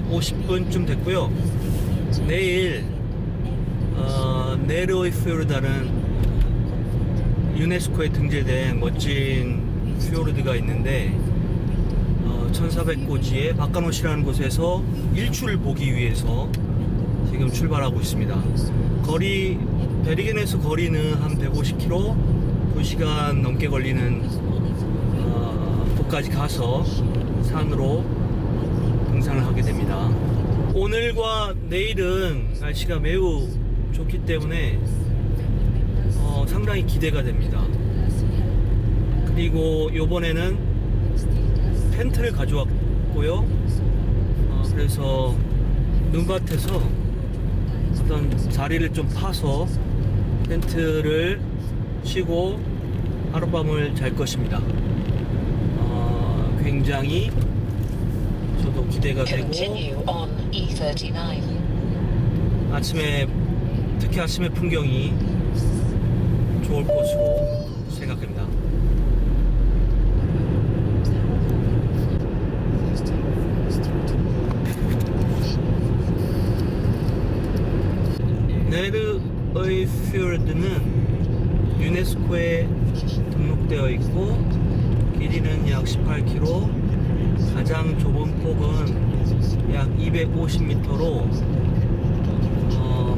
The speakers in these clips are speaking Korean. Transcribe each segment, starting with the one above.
10시 50분쯤 됐고요. 내일 네르 오이피오르다는 유네스코에 등재된 멋진 피오르드가 있는데 1400고지의 바카노시라는 곳에서 일출을 보기 위해서 지금 출발하고 있습니다. 베르겐에서 거리는 한 150km, 2시간 넘게 걸리는 곳까지 가서 산으로 등산을 하게 됩니다. 오늘과 내일은 날씨가 매우 좋기 때문에 상당히 기대가 됩니다. 그리고 요번에는 텐트를 가져왔고요. 그래서 눈밭에서 어떤 자리를 좀 파서 텐트를 치고 하룻밤을 잘 것입니다. 굉장히 저도 기대가 되고 특히 아침에 풍경이 좋을 것으로 생각합니다. 네르 오이피오르드는 유네스코에 등록되어 있고 길이는 약 18km, 가장 좁은 폭은 약 250m로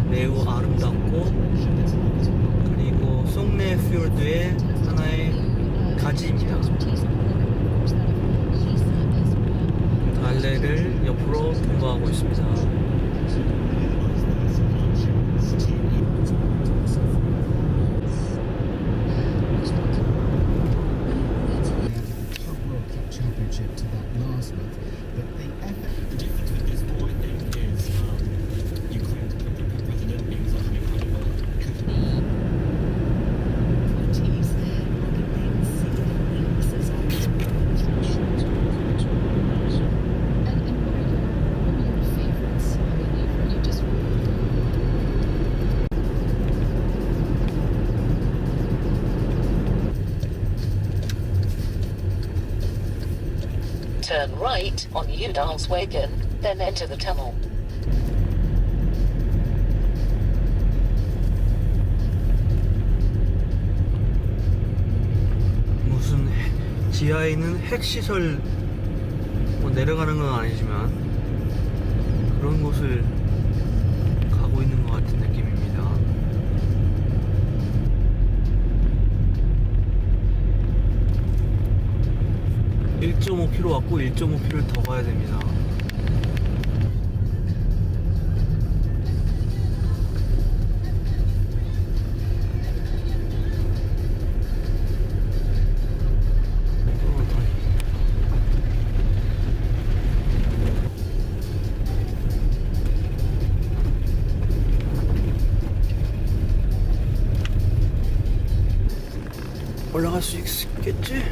매우 아름답고, 그리고 송네 피오르드의 하나의 가지입니다. 갈래를 옆으로 통과하고 있습니다. Turn right on Udalswegen, then enter the tunnel. 무슨 지하에 있는 핵시설 내려가는 건 아니지만 그런 곳을 가고 있는 것 같은 느낌입니다. 1.5km 왔고 1.5km를 더 가야 됩니다. 올라갈 수 있겠지?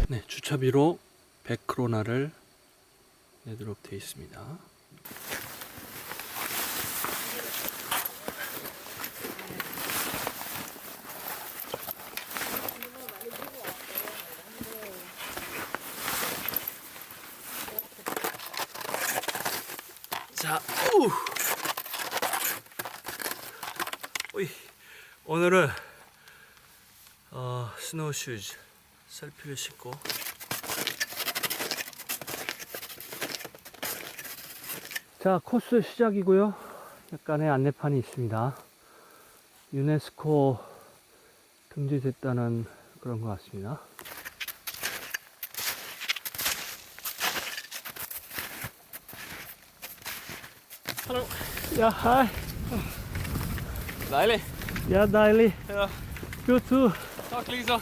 네, 주차비로 100크로나를 내도록 되어 있습니다. 자, 오늘은 스노우 슈즈 셀피를 신고 자, 코스 시작이고요. 약간의 안내판이 있습니다. 유네스코 등재됐다는 그런 것 같습니다. Hallo. Ja, hi. Deilig. Ja, deilig. Ja. You too. Takk, Lisa.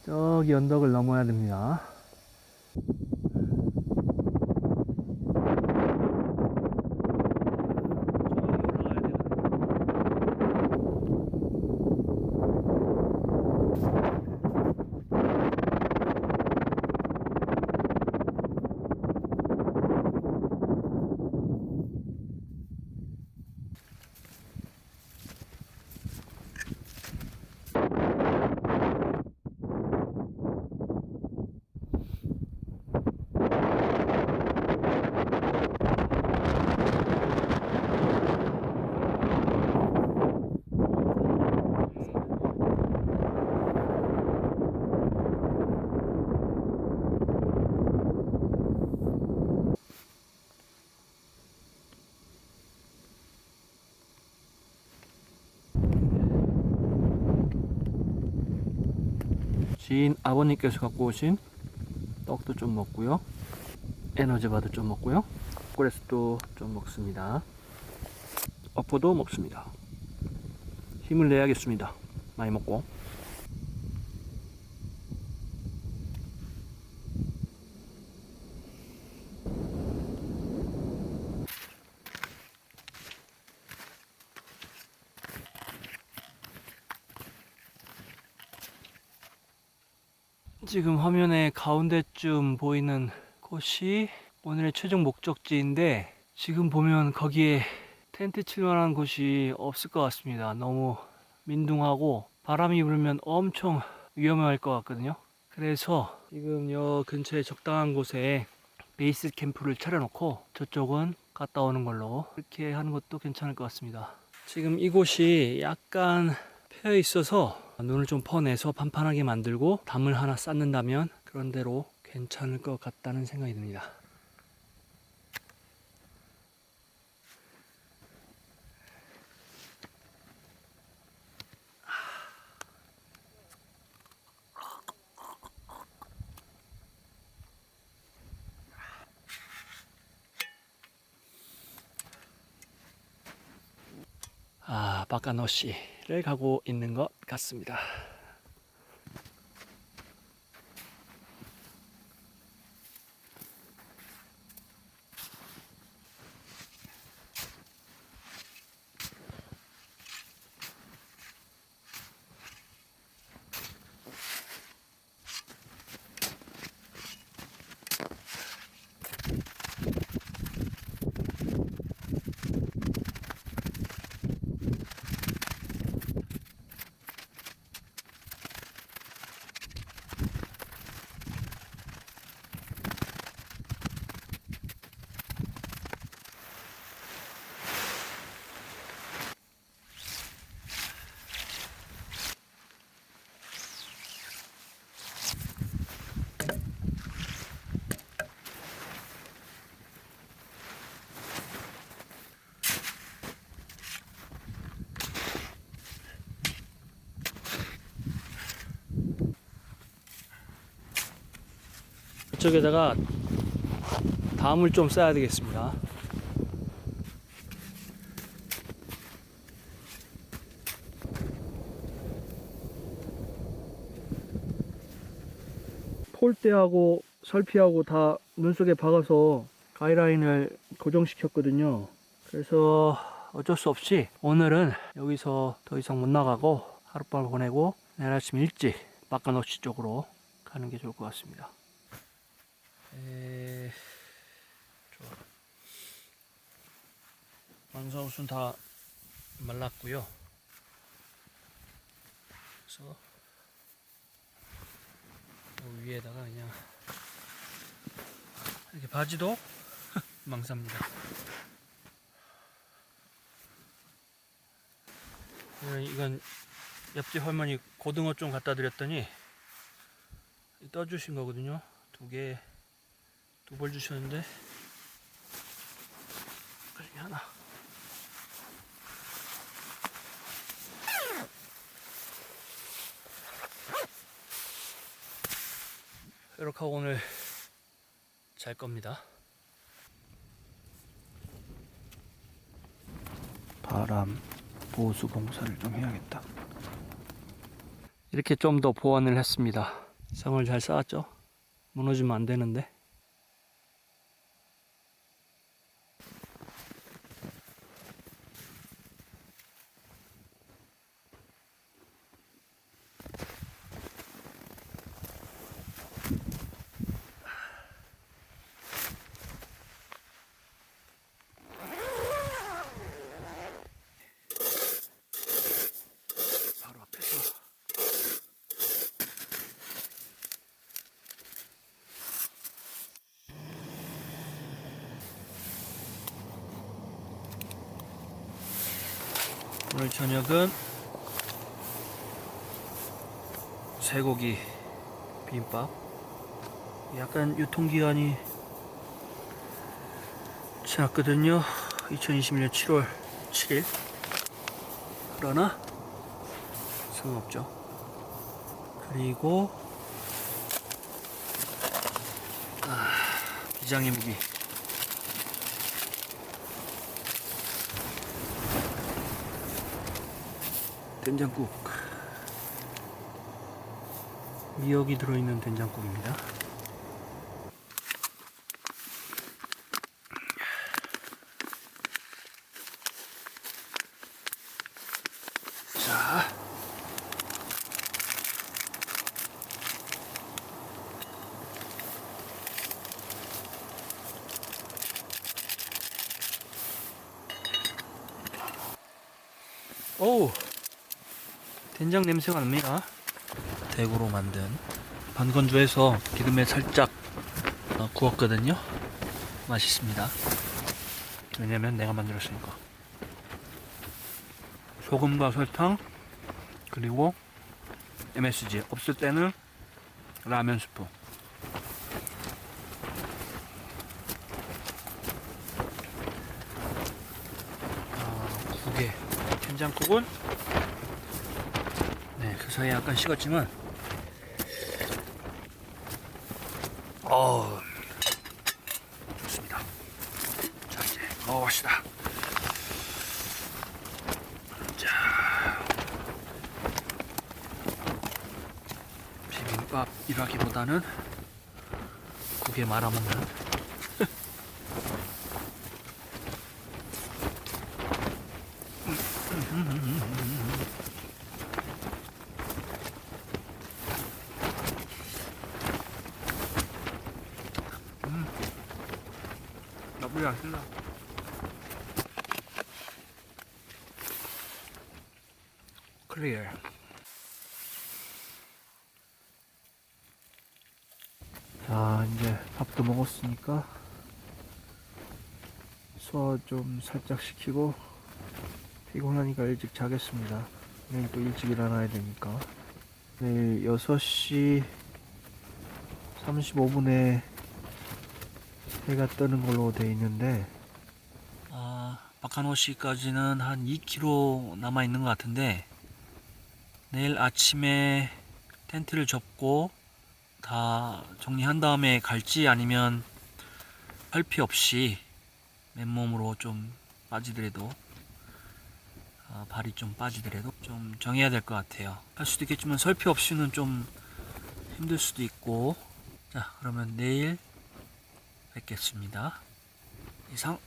저기 언덕을 넘어야 됩니다. 지인 아버님께서 갖고 오신 떡도 좀 먹고요, 에너지바도 좀 먹고요, 초콜릿도 좀 먹습니다. 어포도 먹습니다. 힘을 내야겠습니다. 많이 먹고. 지금 화면의 가운데쯤 보이는 곳이 오늘의 최종 목적지인데, 지금 보면 거기에 텐트 칠 만한 곳이 없을 것 같습니다. 너무 민둥하고 바람이 불면 엄청 위험할 것 같거든요. 그래서 지금 요 근처에 적당한 곳에 베이스 캠프를 차려놓고 저쪽은 갔다 오는 걸로, 그렇게 하는 것도 괜찮을 것 같습니다. 지금 이곳이 약간 패여 있어서 눈을 좀 퍼내서 판판하게 만들고 담을 하나 쌓는다면 그런 대로 괜찮을 것 같다는 생각이 듭니다. 바카노시를 가고 있는 것 같습니다. 이쪽에다가 담을 좀 쌓아야 되겠습니다. 폴대하고 설피하고 다 눈속에 박아서 가이라인을 고정시켰거든요. 그래서 어쩔 수 없이 오늘은 여기서 더 이상 못 나가고 하룻밤을 보내고 내일 아침 일찍 바카노시 쪽으로 가는 게 좋을 것 같습니다. 좋아. 방사옷은 다 말랐고요. 그래서 위에다가 그냥 이렇게 바지도 망사입니다. 이건 옆집 할머니 고등어 좀 갖다 드렸더니 떠주신 거거든요. 두 벌 주셨는데 그 중에 하나. 이렇게 하고 오늘 잘 겁니다. 바람 보수 공사를 좀 해야겠다. 이렇게 좀 더 보완을 했습니다. 성을 잘 쌓았죠? 무너지면 안 되는데. 바로 앞에서 오늘 저녁은 쇠고기 비빔밥. 약간 유통기한이 지났거든요. 2021년 7월 7일. 그러나 소용없죠. 그리고 비장의 무기. 된장국. 미역이 들어있는 된장국입니다. 자, 오, 된장 냄새가 납니다. 대구로 만든 반건조해서 기름에 살짝 구웠거든요. 맛있습니다. 왜냐면 내가 만들었으니까. 소금과 설탕, 그리고 MSG, 없을 때는 라면 스프. 국에 된장국은 네, 그 사이에 약간 식었지만 좋습니다. 자, 이제 먹어봅시다. 자, 비빔밥이라기보다는 국에 말아먹는 나쁘지 않습니다. 클리어. 자, 이제 밥도 먹었으니까 소화 좀 살짝 시키고 피곤하니까 일찍 자겠습니다. 내일 또 일찍 일어나야 되니까. 내일 6시 35분에 해가 뜨는 걸로 돼 있는데 바카노시까지는 한 2km 남아 있는 것 같은데 내일 아침에 텐트를 접고 다 정리한 다음에 갈지 아니면 설피 없이 맨몸으로 좀 빠지더라도 발이 좀 빠지더라도 좀 정해야 될 것 같아요. 할 수도 있겠지만 설피 없이는 좀 힘들 수도 있고. 자, 그러면 내일 뵙겠습니다. 이상